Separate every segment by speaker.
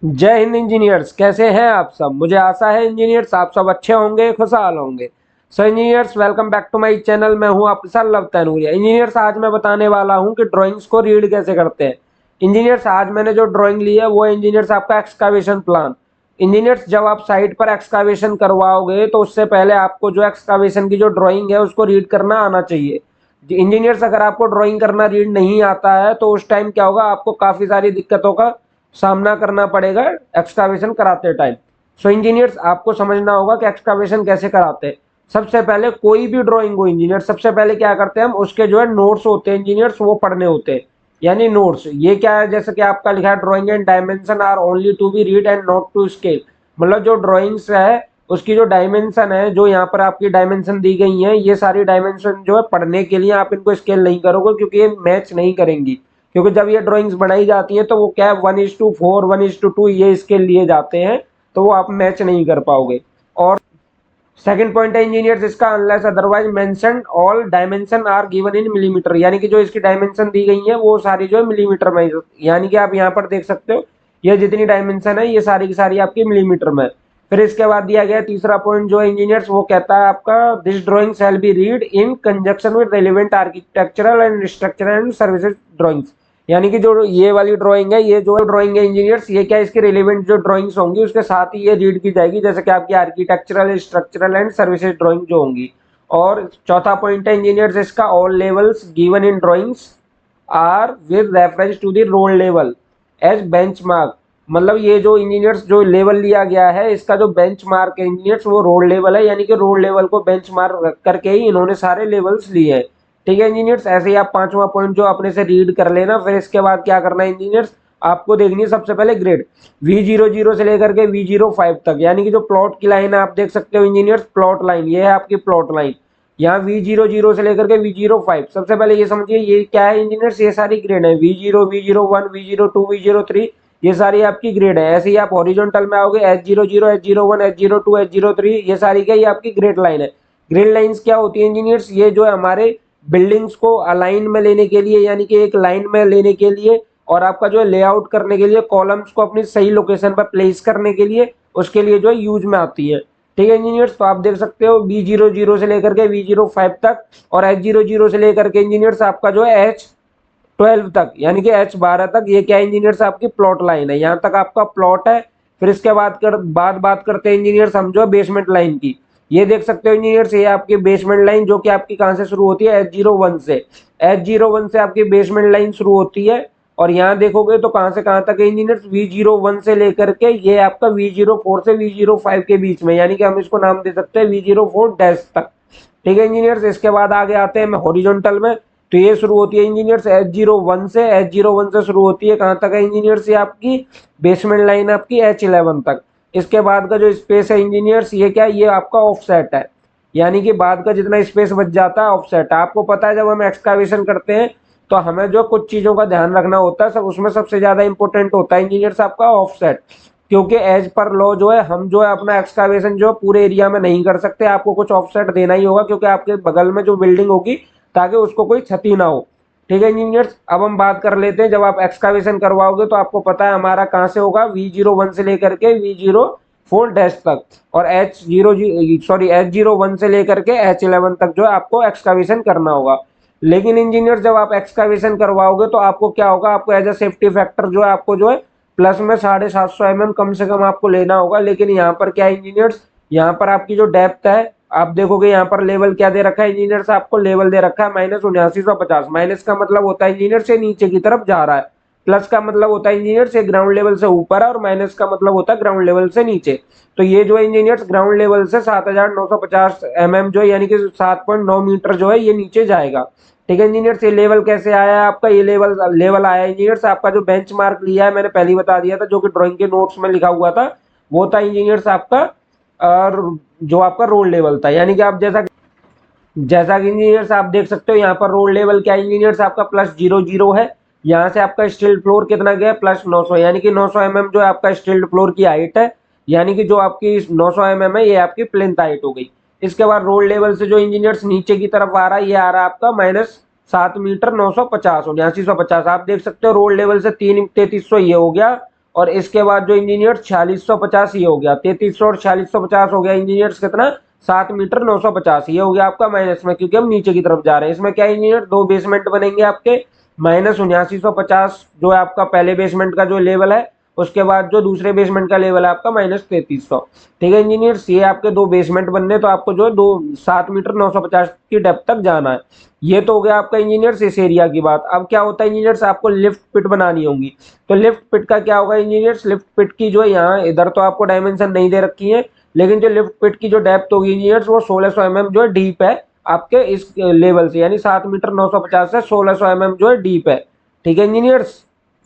Speaker 1: जय हिंद इंजीनियर्स, कैसे हैं आप सब। मुझे आशा है इंजीनियर्स आप सब अच्छे होंगे, खुशहाल होंगे। So engineers, welcome back to my channel. मैं हूं आपके साथ लव तैनूरिया। इंजीनियर्स, आज मैं बताने वाला हूं कि ड्राइंग्स को रीड कैसे करते हैं। इंजीनियर्स, आज मैंने जो ड्राइंग ली है वो है इंजीनियर्स आपका एक्सकावेशन प्लान। इंजीनियर्स, जब आप साइट पर एक्सकावेशन करवाओगे तो उससे पहले आपको जो एक्सकावेशन की जो ड्राइंग है उसको रीड करना आना चाहिए। इंजीनियर्स, अगर आपको ड्राइंग करना रीड नहीं आता है तो उस टाइम क्या होगा, आपको काफी सारी दिक्कतों का सामना करना पड़ेगा एक्सकावेशन कराते टाइम। सो इंजीनियर्स, आपको समझना होगा कि एक्सकावेशन कैसे कराते हैं। सबसे पहले कोई भी ड्राइंग हो इंजीनियर, सबसे पहले क्या करते हैं हम, उसके जो है नोट्स होते हैं इंजीनियर्स, वो पढ़ने होते हैं। यानी नोट्स ये क्या है, जैसे कि आपका लिखा है drawing and dimension are only to be read and not to scale. मतलब जो ड्राइंग्स है उसकी जो डायमेंशन है, जो यहाँ पर आपकी डायमेंशन दी गई है, ये सारी डायमेंशन जो है पढ़ने के लिए, आप इनको स्केल नहीं करोगे क्योंकि ये मैच नहीं करेंगी। क्योंकि जब ये ड्राइंग्स बनाई जाती हैं तो वो क्या है 1:4 1:2 ये स्केल लिए जाते हैं, तो वो आप मैच नहीं कर पाओगे। और सेकंड पॉइंट है इंजीनियर्स इसका, unless otherwise mentioned all dimension are given in millimeter. यानी कि जो इसकी डायमेंशन दी गई है वो सारी जो है मिलीमीटर में, यानी कि आप यहाँ पर देख सकते हो ये जितनी डायमेंशन है ये सारी की सारी आपकी मिलीमीटर में। फिर इसके बाद दिया गया तीसरा पॉइंट जो है इंजीनियर्स, वो कहता है आपका this drawing shall be read in conjunction with relevant architectural and structural and services drawings. यानी कि जो ये वाली ड्राइंग है, ये जो ड्राइंग है इंजीनियर्स, ये क्या इसके रिलेवेंट जो ड्राइंग्स होंगी उसके साथ ही ये रीड की जाएगी, जैसे कि आपकी architectural, structural and services drawing जो होंगी। और चौथा पॉइंट है इंजीनियर्स इसका, all levels given in drawings are with reference to the roll level as benchmark. मतलब ये जो इंजीनियर्स जो लेवल लिया गया है इसका जो बेंचमार्क है इंजीनियर्स, वो रोड लेवल है। यानी कि रोड लेवल को बेंचमार्क करके ही इन्होंने सारे लेवल्स लिए हैं। ठीक है इंजीनियर्स, ऐसे ही आप पांचवा पॉइंट जो अपने से रीड कर लेना। फिर इसके बाद क्या करना है इंजीनियर्स, आपको देखनी है सबसे पहले ग्रेड V00 से लेकर के V05 तक। यानी कि जो प्लॉट की लाइन है आप देख सकते हो इंजीनियर्स, प्लॉट लाइन ये है आपकी प्लॉट लाइन। यहाँ V00 से लेकर के V05, सबसे पहले ये समझिए ये क्या है इंजीनियर्स, ये सारी ग्रेड है। V0 V01 V02 V03 ये सारी आपकी ग्रेड है। ऐसे ही आप हॉरिजॉन्टल में आओगे, H00 H01 H02 H03 ये सारी क्या, ये आपकी ग्रेड लाइन है। ग्रेड लाइंस क्या होती है इंजीनियर्स, ये जो है हमारे बिल्डिंग्स को अलाइन में लेने के लिए, यानी कि एक लाइन में लेने के लिए, और आपका जो है लेआउट करने के लिए, कॉलम्स को अपनी सही लोकेशन पर प्लेस करने के लिए, उसके लिए जो है यूज में आती है। ठीक है इंजीनियर्स, तो आप देख सकते हो V00 से लेकर के V05 तक, और H00 से लेकर के इंजीनियर्स आपका जो है H12 तक, यानी कि H12 तक, ये क्या इंजीनियर्स आपकी प्लॉट लाइन है। यहाँ तक आपका प्लॉट है। फिर इसके बात करते हैं इंजीनियर्स हम जो है बेसमेंट लाइन की। ये देख सकते हो इंजीनियर्स, ये आपकी बेसमेंट लाइन जो कि आपकी कहां से शुरू होती है, H01 से। H01 से आपकी बेसमेंट लाइन शुरू होती है। और यहाँ देखोगे तो कहां से कहां तक है इंजीनियर्स, V01 से लेकर के ये आपका V04 से V05 के बीच में, यानी कि हम इसको नाम दे सकते हैं V04 डैश तक। ठीक है इंजीनियर्स, इसके बाद आगे आते हैं हॉरिजॉन्टल में। तो ये शुरू होती है इंजीनियर्स H01 से। H01 से शुरू होती है, कहां तक है इंजीनियर्स, ये आपकी बेसमेंट लाइन आपकी H11 तक। इसके बाद का जो स्पेस है इंजीनियर्स, ये क्या है, ये आपका ऑफसेट है। यानी कि बाद का जितना स्पेस बच जाता है ऑफसेट है। आपको पता है जब हम एक्सकावेशन करते हैं तो हमें जो कुछ चीजों का ध्यान रखना होता है, सब उसमें सबसे ज्यादा इंपॉर्टेंट होता है इंजीनियर्स आपका ऑफसेट। क्योंकि एज पर लॉ जो है हम जो है अपना एक्सकावेशन जो पूरे एरिया में नहीं कर सकते, आपको कुछ ऑफसेट देना ही होगा, क्योंकि आपके बगल में जो बिल्डिंग होगी ताकि उसको कोई क्षति ना हो। ठीक है इंजीनियर्स, अब हम बात कर लेते हैं, जब आप एक्सकावेशन करवाओगे तो आपको पता है हमारा कहां से होगा, V01 से लेकर के V04 डैश तक, और H01 से लेकर के H11 तक जो है आपको एक्सकावेशन करना होगा। लेकिन इंजीनियर जब आप एक्सकावेशन करवाओगे तो आपको क्या होगा, आपको एज अ सेफ्टी फैक्टर जो है आपको जो है प्लस में 750 mm कम से कम आपको लेना होगा। लेकिन यहाँ पर क्या है इंजीनियर्स, यहाँ पर आपकी जो डेप्थ है, आप देखोगे यहाँ पर लेवल क्या दे रखा है इंजीनियर्स, आपको लेवल दे रखा है -7950। माइनस का मतलब होता है इंजीनियर से नीचे की तरफ जा रहा है, प्लस का मतलब होता है इंजीनियर से ग्राउंड लेवल से ऊपर है, और माइनस का मतलब होता है ग्राउंड लेवल से नीचे। तो ये जो है इंजीनियर्स ग्राउंड लेवल से 7950 mm जो है, यानी कि 7.9 मीटर जो है ये नीचे जाएगा। ठीक है इंजीनियर्स, ये लेवल कैसे आया है आपका, ये लेवल आया इंजीनियर्स आपका जो बेंच मार्क लिया है, मैंने पहले ही बता दिया था, जो कि ड्राइंग के नोट्स में लिखा हुआ था, वो था इंजीनियर्स आपका जो आपका रोड लेवल था। यानी कि आप जैसा कि इंजीनियर्स आप देख सकते हो यहाँ पर रोड लेवल क्या इंजीनियर्स आपका +00 है। यहाँ से आपका स्टील फ्लोर कितना गया, +900, यानी कि 900 mm जो है आपका स्टील फ्लोर की हाइट है। यानी कि जो आपकी 900 mm है ये आपकी प्लिंथ हाइट हो गई। इसके बाद रोड लेवल से जो इंजीनियर्स नीचे की तरफ आ रहा है, ये आ रहा है आपका -7 मीटर 950 और 8950। आप देख सकते हो रोड लेवल से 3 3300 ये हो गया, और इसके बाद जो इंजीनियर 4650 ये हो गया, 3300 और 4650 हो गया इंजीनियर्स कितना 7 मीटर 950, ये हो गया आपका माइनस में, क्योंकि हम नीचे की तरफ जा रहे हैं। इसमें क्या इंजीनियर 2 बेसमेंट बनेंगे आपके, -7950 जो है आपका पहले बेसमेंट का जो लेवल है, उसके बाद जो दूसरे बेसमेंट का लेवल है आपका -3300। ठीक है इंजीनियर्स, ये आपके 2 बेसमेंट बनने, तो आपको जो है 7 मीटर 950 की डेप्थ तक जाना है। ये तो हो गया आपका इंजीनियर्स इस एरिया की बात। अब क्या होता है इंजीनियर्स, आपको लिफ्ट पिट बनानी होगी। तो लिफ्ट पिट का क्या होगा इंजीनियर्स, लिफ्ट पिट की जो है यहाँ इधर तो आपको डायमेंशन नहीं दे रखी है, लेकिन जो लिफ्ट पिट की जो डेप्थ होगी इंजीनियर्स वो 1600 mm जो है डीप है आपके इस लेवल से, यानी 7 मीटर 950 से 1600 mm जो है डीप है। ठीक है इंजीनियर्स।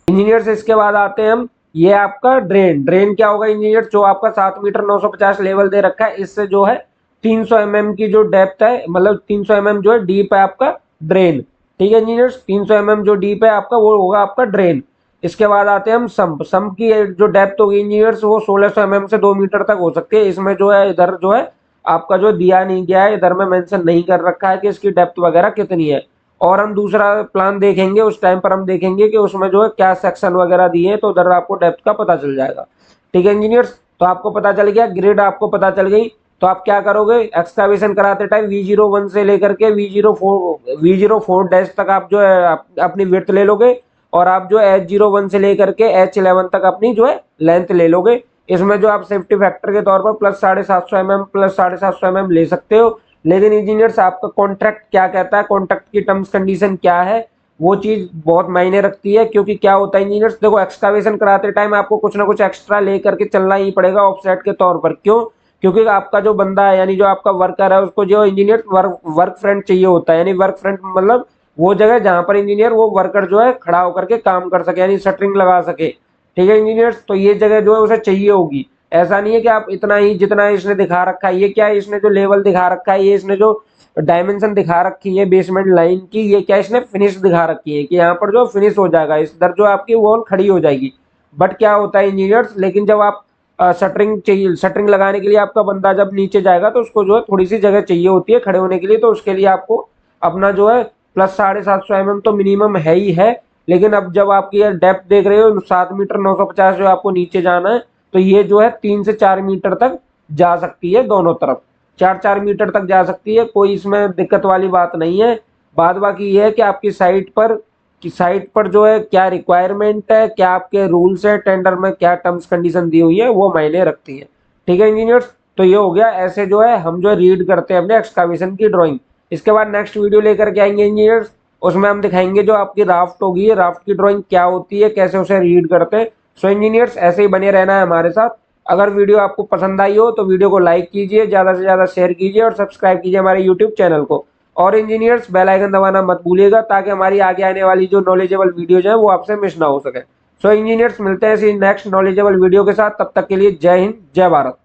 Speaker 1: इंजीनियर्स इसके बाद आते हैं हम, ये आपका ड्रेन क्या होगा इंजीनियर, जो आपका 7 मीटर 950 लेवल दे रखा है, इससे जो है 300 mm की जो डेप्थ है, मतलब 300 mm जो है डीप है आपका ड्रेन। ठीक है इंजीनियर्स, 300 mm जो डीप है आपका वो होगा आपका ड्रेन। इसके बाद आते हैं हम सम्प की जो डेप्थ होगी इंजीनियर्स वो 1600 mm से 2 मीटर तक हो सकती है। इसमें जो है इधर जो है आपका जो दिया नहीं गया है, इधर में मेंशन नहीं कर रखा है कि इसकी डेप्थ वगैरह कितनी है, और हम दूसरा प्लान देखेंगे उस टाइम पर हम देखेंगे कि उसमें जो है क्या सेक्शन वगैरह दिए हैं, तो उधर आपको डेप्थ का पता चल जाएगा। ठीक है इंजीनियर्स, तो आपको पता चल गया, ग्रिड आपको पता चल गई। तो आप क्या करोगे, एक्सकावेशन कराते टाइम V01 से लेकर के V04 डैश तक आप जो है अपनी विड्थ ले लोगे, और आप जो H01 से लेकर के H11 तक अपनी जो है लेंथ ले लोगे। इसमें जो आप सेफ्टी फैक्टर के तौर पर +750 mm +750 mm ले सकते हो। लेकिन इंजीनियर्स आपका कॉन्ट्रैक्ट क्या कहता है, कॉन्ट्रैक्ट की टर्म्स कंडीशन क्या है, वो चीज बहुत मायने रखती है। क्योंकि क्या होता है इंजीनियर्स, देखो एक्सकावेशन कराते टाइम आपको कुछ ना कुछ एक्स्ट्रा लेकर के चलना ही पड़ेगा ऑफसेट के तौर पर। क्यों, क्योंकि आपका जो बंदा है यानी जो आपका वर्कर है उसको जो इंजीनियर वर्क फ्रंट चाहिए होता है, यानी वर्क फ्रंट मतलब वो जगह जहां पर इंजीनियर वो वर्कर जो है खड़ा होकर के काम कर सके, यानी शटरिंग लगा सके। ठीक है इंजीनियर्स, तो ये जगह जो है उसे चाहिए होगी। ऐसा नहीं है कि आप इतना ही जितना इसने दिखा रखा है, ये क्या है इसने जो लेवल दिखा रखा है, ये इसने जो डायमेंशन दिखा रखी है बेसमेंट लाइन की, ये क्या इसने फिनिश दिखा रखी है कि यहाँ पर जो फिनिश हो जाएगा, इस दर जो आपकी वॉल खड़ी हो जाएगी। बट क्या होता है इंजीनियर्स, लेकिन जब आप शटरिंग चाहिए, शटरिंग लगाने के लिए आपका बंदा जब नीचे जाएगा तो उसको जो है थोड़ी सी जगह चाहिए होती है खड़े होने के लिए, तो उसके लिए आपको अपना जो है +750 mm तो मिनिमम है ही है। लेकिन अब जब आपकी डेप्थ देख रहे हो 7 मीटर 950 जो आपको नीचे जाना है, तो ये जो है 3 से 4 मीटर तक जा सकती है, दोनों तरफ 4-4 मीटर तक जा सकती है, कोई इसमें दिक्कत वाली बात नहीं है। बात बाकी ये है कि आपकी साइट पर जो है क्या रिक्वायरमेंट है, क्या आपके रूल्स है, टेंडर में क्या टर्म्स कंडीशन दी हुई है, वो मायने रखती है। ठीक है इंजीनियर्स, तो ये हो गया, ऐसे जो है हम जो है रीड करते हैं अपने एक्सकावेशन की ड्राइंग। इसके बाद नेक्स्ट वीडियो लेकर के आएंगे इंजीनियर्स, उसमें हम दिखाएंगे जो आपकी राफ्ट होगी, राफ्ट की ड्राइंग क्या होती है, कैसे उसे रीड करते हैं। सो इंजीनियर्स ऐसे ही बने रहना है हमारे साथ। अगर वीडियो आपको पसंद आई हो तो वीडियो को लाइक कीजिए, ज़्यादा से ज़्यादा शेयर कीजिए और सब्सक्राइब कीजिए हमारे यूट्यूब चैनल को। और इंजीनियर्स बेल आइकन दबाना मत भूलिएगा, ताकि हमारी आगे आने वाली जो नॉलेजेबल वीडियोज हैं वो आपसे मिस ना हो सके। सो इंजीनियर्स मिलते हैं इसी नेक्स्ट नॉलेजेबल वीडियो के साथ, तब तक के लिए जय हिंद जय भारत।